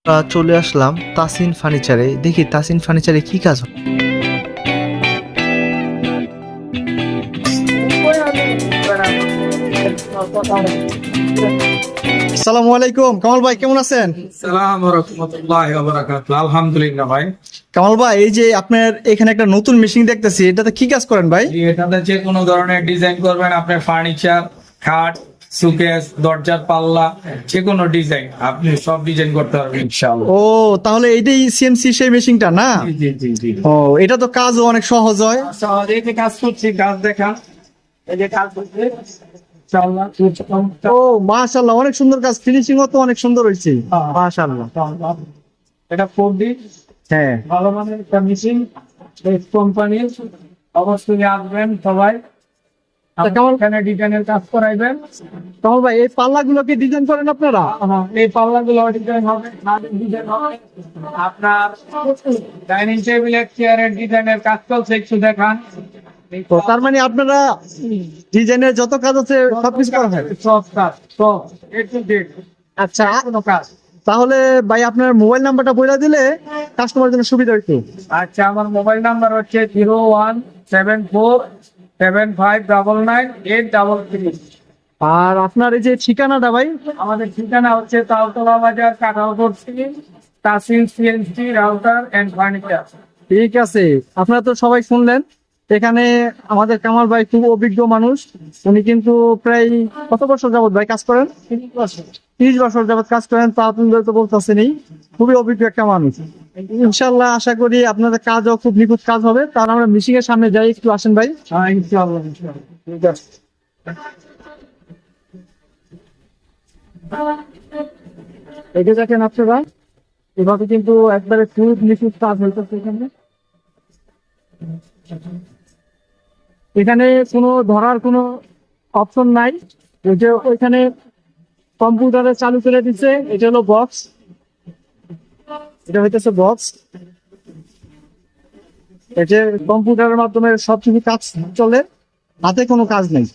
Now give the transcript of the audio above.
চলে আসলাম তাসিন ফার্নিচারে। দেখি তাসিন ফার্নিচারে কি কাজ হয়। আসসালামু আলাইকুম কামাল ভাই, কেমন আছেন? সালাম রাহমাতুল্লাহি ওয়া বারাকাতুহু। আলহামদুলিল্লাহ ভাই। কামাল ভাই, এই যে আপনার এখানে একটা নতুন মেশিন দেখতেছি, এটাতে কি কাজ করেন ভাই? এটাতে যে কোনো ধরনের ডিজাইন করবেন, আপনার ফার্নিচার, খাট, সুকেস, দরজার পাল্লা, যে কোনো ডিজাইন আপনি সব ডিজাইন করতে পারবেন ইনশাআল্লাহ। ও, তাহলে এইটাই সিএমসি সেই মেশিনটা না? জি জি জি। ও, এটা তো কাজও অনেক সহজ হয়। সহজে এই যে কাজ করছি, কাজ দেখান। এই যে কাজ করছি ইনশাআল্লাহ। ও মাশাআল্লাহ, অনেক সুন্দর কাজ, ফিনিশিং ও তো অনেক সুন্দর হয়েছে মাশাআল্লাহ। এটা 4D হ্যাঁ, ভালো মানের একটা মেশিন, বেস্ট কোম্পানির। অবশ্যই আসবেন সবাই, কেমন এখানে ডিজাইনের কাজ করাইবেন। কামাল ভাই, এই পাল্লাগুলোকে ডিজাইন করেন আপনারা? এই পাল্লাগুলো ডিজাইন হবে, নাদের ডিজাইন হবে। আপনার ডাইনিং টেবিলের চেয়ারের ডিজাইনের কাজ চলছে, একটু দেখান। তো তার মানে আপনারা ডিজাইনের যত কাজ আছে সবকিছু করা হয়? সব কাজ, সব A to Z, আচ্ছা, কোনো কাজ। তাহলে ভাই আপনার মোবাইল নাম্বারটা বলে দিলে কাস্টমারের জন্য সুবিধা হইতো। আচ্ছা, আমার মোবাইল নাম্বার হচ্ছে 01747599833। আর আপনার এই যে ঠিকানাটা ভাই? আমাদের ঠিকানা হচ্ছে Taltala Bazar, Kanthalpatti, Tasin CNC router and furniture. ঠিক আছে, আপনারা তো সবাই শুনলেন, এখানে আমাদের কামাল ভাই খুব অভিজ্ঞ মানুষ। উনি কিন্তু প্রায় কত বছর যাবত ভাই কাজ করেন? 30 বছর যাবত কাজ করেন, তা আপনাদের তো বলতেছেনই, খুবই অভিজ্ঞ একটা মানুষ। ইনশাল্লাহ আশা করি আপনাদের কাজও খুব নিখুঁত কাজ হবে। তার আমরা মিশিং এর সামনে যাই, একটু আসেন ভাই। হ্যাঁ, ইনশাআল্লাহ ইনশাআল্লাহ। ঠিক আছে, এগিয়ে দেখেন আপনারা, এভাবে কিন্তু একবারে খুব নিখুঁত কাজ হইতেছে এখানে। এখানে কোনো ধরার কোনো অপশন নাই। ওই যে ওইখানে কম্পিউটারে চালু করে দিচ্ছে, এটা হলো বক্স, এটা হইতেছে বক্স। এই যে কম্পিউটারের মাধ্যমে সবকিছু কাজ চলে, হাতে কোনো কাজ নেই।